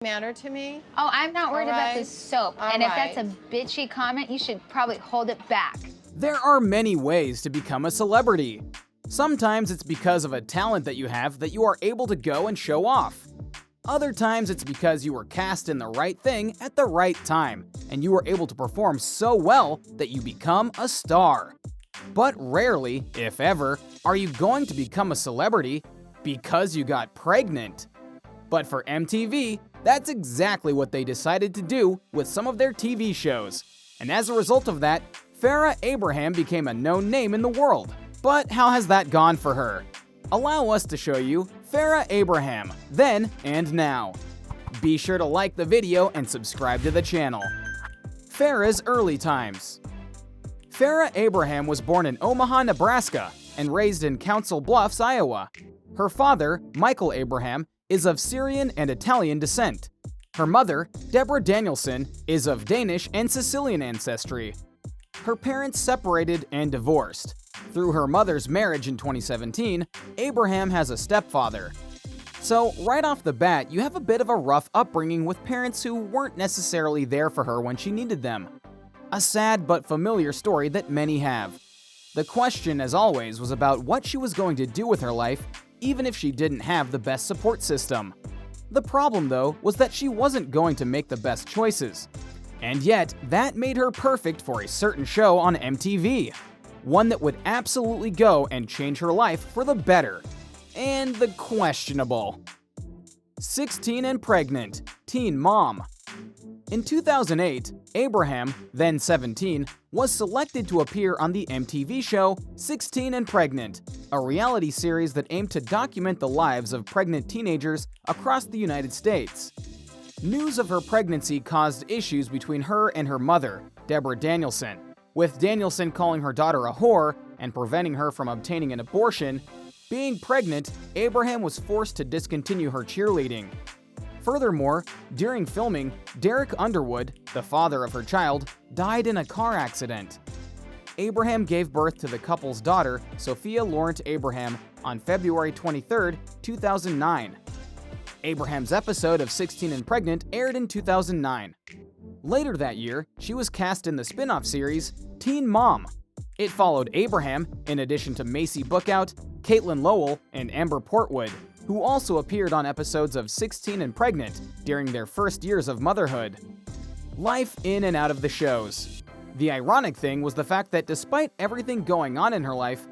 matter to me. Oh, I'm not worried about the soap. And if that's right. a bitchy comment, you should probably hold it back. There are many ways to become a celebrity. Sometimes it's because of a talent that you have that you are able to go and show off. Other times it's because you were cast in the right thing at the right time, and you were able to perform so well that you become a star. But rarely, if ever, are you going to become a celebrity because you got pregnant. But for MTV, that's exactly what they decided to do with some of their TV shows. And as a result of that, Farrah Abraham became a known name in the world. But how has that gone for her? Allow us to show you Farrah Abraham, then and now. Be sure to like the video and subscribe to the channel. Farrah's early times. Farrah Abraham was born in Omaha, Nebraska, and raised in Council Bluffs, Iowa. Her father, Michael Abraham, is of Syrian and Italian descent. Her mother, Deborah Danielson, is of Danish and Sicilian ancestry. Her parents separated and divorced. Through her mother's marriage in 2017, Abraham has a stepfather. So right off the bat, you have a bit of a rough upbringing with parents who weren't necessarily there for her when she needed them. A sad but familiar story that many have. The question, as always, was about what she was going to do with her life, even if she didn't have the best support system. The problem, though, was that she wasn't going to make the best choices. And yet, that made her perfect for a certain show on MTV. One that would absolutely go and change her life for the better. And the questionable. 16 and pregnant, teen mom. In 2008, Abraham, then 17, was selected to appear on the MTV show 16 and Pregnant, a reality series that aimed to document the lives of pregnant teenagers across the United States. News of her pregnancy caused issues between her and her mother, Deborah Danielson, with Danielson calling her daughter a whore and preventing her from obtaining an abortion. Being pregnant, Abraham was forced to discontinue her cheerleading. Furthermore, during filming, Derek Underwood, the father of her child, died in a car accident. Abraham gave birth to the couple's daughter, Sophia Laurent Abraham, on February 23, 2009. Abraham's episode of 16 and Pregnant aired in 2009. Later that year, she was cast in the spin-off series Teen Mom. It followed Abraham, in addition to Macy Bookout, Caitlin Lowell, and Amber Portwood, who also appeared on episodes of 16 and Pregnant during their first years of motherhood. Life in and out of the shows. The ironic thing was the fact that despite everything going on in her life,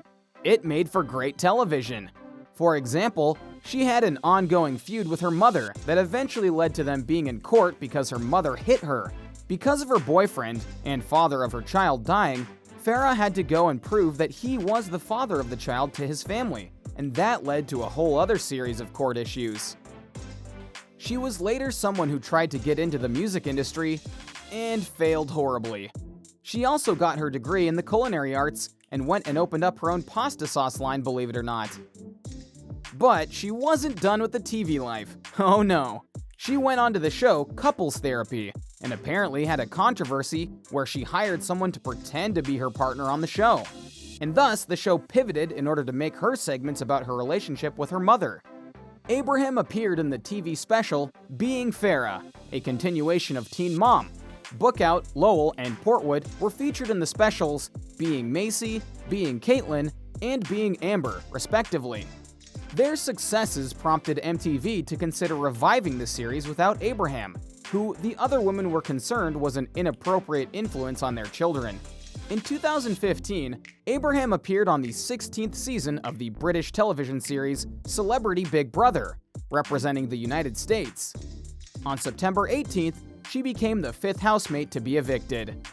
it made for great television. For example, she had an ongoing feud with her mother that eventually led to them being in court because her mother hit her. Because of her boyfriend and father of her child dying, Farrah had to go and prove that he was the father of the child to his family, and that led to a whole other series of court issues. She was later someone who tried to get into the music industry and failed horribly. She also got her degree in the culinary arts and went and opened up her own pasta sauce line, believe it or not. But she wasn't done with the TV life. Oh no. She went on to the show Couples Therapy and apparently had a controversy where she hired someone to pretend to be her partner on the show. And thus, the show pivoted in order to make her segments about her relationship with her mother. Abraham appeared in the TV special Being Farrah, a continuation of Teen Mom. Bookout, Lowell, and Portwood were featured in the specials Being Macy, Being Caitlin, and Being Amber, respectively. Their successes prompted MTV to consider reviving the series without Abraham, who the other women were concerned was an inappropriate influence on their children. In 2015, Abraham appeared on the 16th season of the British television series Celebrity Big Brother, representing the United States. On September 18th, she became the 5th housemate to be evicted.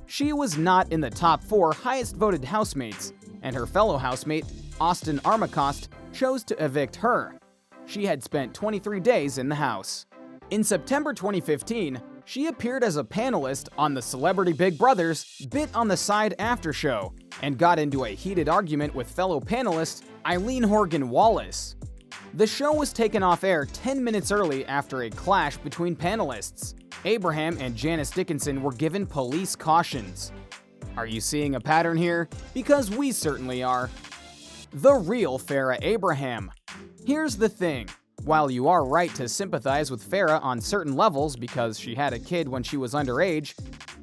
She was not in the top 4 highest voted housemates, and her fellow housemate, Austin Armacost, chose to evict her. She had spent 23 days in the house. In September 2015, she appeared as a panelist on the Celebrity Big Brother's Bit on the Side after show and got into a heated argument with fellow panelist Eileen Horgan Wallace. The show was taken off air 10 minutes early after a clash between panelists. Abraham and Janice Dickinson were given police cautions. Are you seeing a pattern here? Because we certainly are. The real Farrah Abraham. Here's the thing. While you are right to sympathize with Farrah on certain levels because she had a kid when she was underage,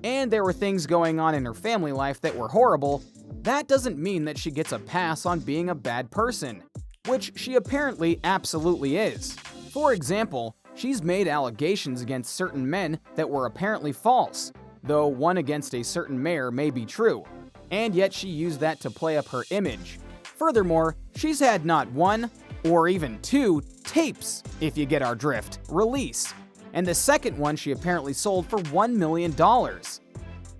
and there were things going on in her family life that were horrible, that doesn't mean that she gets a pass on being a bad person, which she apparently absolutely is. For example, she's made allegations against certain men that were apparently false, though one against a certain mayor may be true, and yet she used that to play up her image. Furthermore, she's had not one, or even two, tapes, if you get our drift, release, and the second one she apparently sold for $1 million.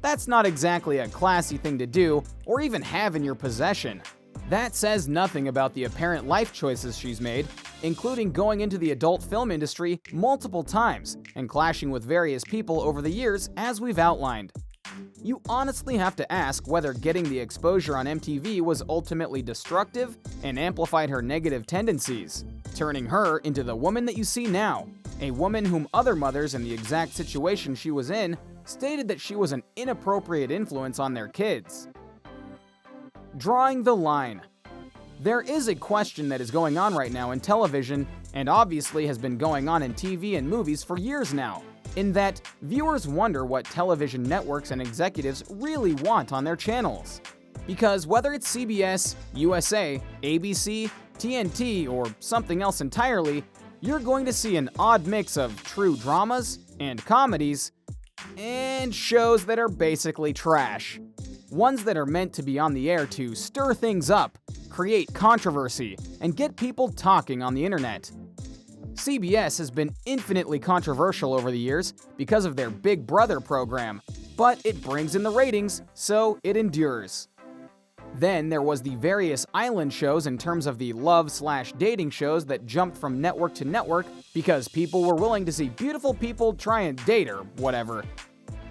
That's not exactly a classy thing to do, or even have in your possession. That says nothing about the apparent life choices she's made, including going into the adult film industry multiple times and clashing with various people over the years, as we've outlined. You honestly have to ask whether getting the exposure on MTV was ultimately destructive and amplified her negative tendencies, turning her into the woman that you see now, a woman whom other mothers in the exact situation she was in stated that she was an inappropriate influence on their kids. Drawing the line. There is a question that is going on right now in television, and obviously has been going on in TV and movies for years now, in that viewers wonder what television networks and executives really want on their channels. Because whether it's CBS, USA, ABC, TNT, or something else entirely, you're going to see an odd mix of true dramas and comedies, and shows that are basically trash. Ones that are meant to be on the air to stir things up, create controversy, and get people talking on the internet. CBS has been infinitely controversial over the years because of their Big Brother program, but it brings in the ratings, so it endures. Then there was the various island shows in terms of the love/dating shows that jumped from network to network because people were willing to see beautiful people try and date or whatever.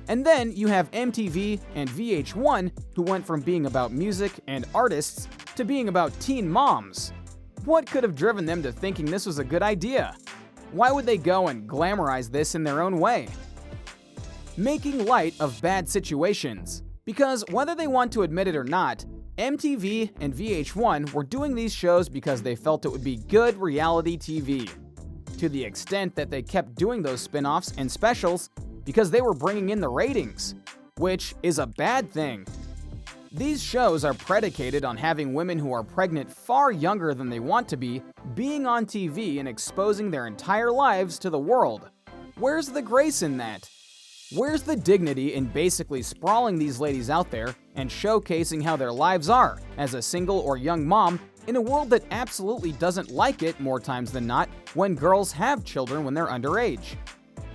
And then you have MTV and VH1, who went from being about music and artists to being about teen moms. What could have driven them to thinking this was a good idea? Why would they go and glamorize this in their own way? Making light of bad situations. Because whether they want to admit it or not, MTV and VH1 were doing these shows because they felt it would be good reality TV. To the extent that they kept doing those spin-offs and specials because they were bringing in the ratings, which is a bad thing. These shows are predicated on having women who are pregnant far younger than they want to be, being on TV and exposing their entire lives to the world. Where's the grace in that? Where's the dignity in basically sprawling these ladies out there and showcasing how their lives are as a single or young mom in a world that absolutely doesn't like it more times than not when girls have children when they're underage?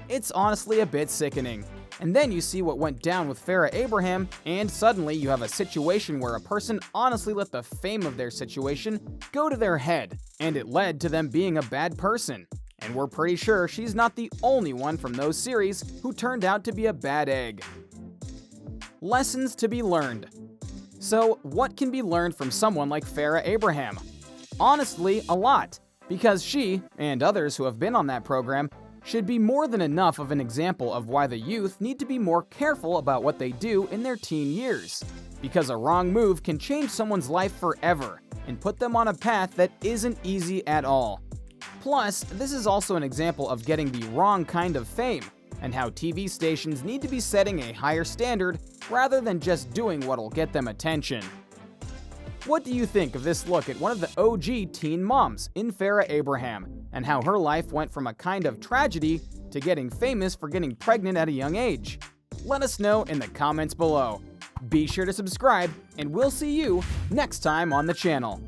It's honestly a bit sickening. And then you see what went down with Farrah Abraham, and suddenly you have a situation where a person honestly let the fame of their situation go to their head, and it led to them being a bad person. And we're pretty sure she's not the only one from those series who turned out to be a bad egg. Lessons to be learned. So, what can be learned from someone like Farrah Abraham? Honestly, a lot, because she, and others who have been on that program, should be more than enough of an example of why the youth need to be more careful about what they do in their teen years. Because a wrong move can change someone's life forever and put them on a path that isn't easy at all. Plus, this is also an example of getting the wrong kind of fame, and how TV stations need to be setting a higher standard rather than just doing what'll get them attention. What do you think of this look at one of the OG teen moms in Farrah Abraham, and how her life went from a kind of tragedy to getting famous for getting pregnant at a young age? Let us know in the comments below. Be sure to subscribe, and we'll see you next time on the channel.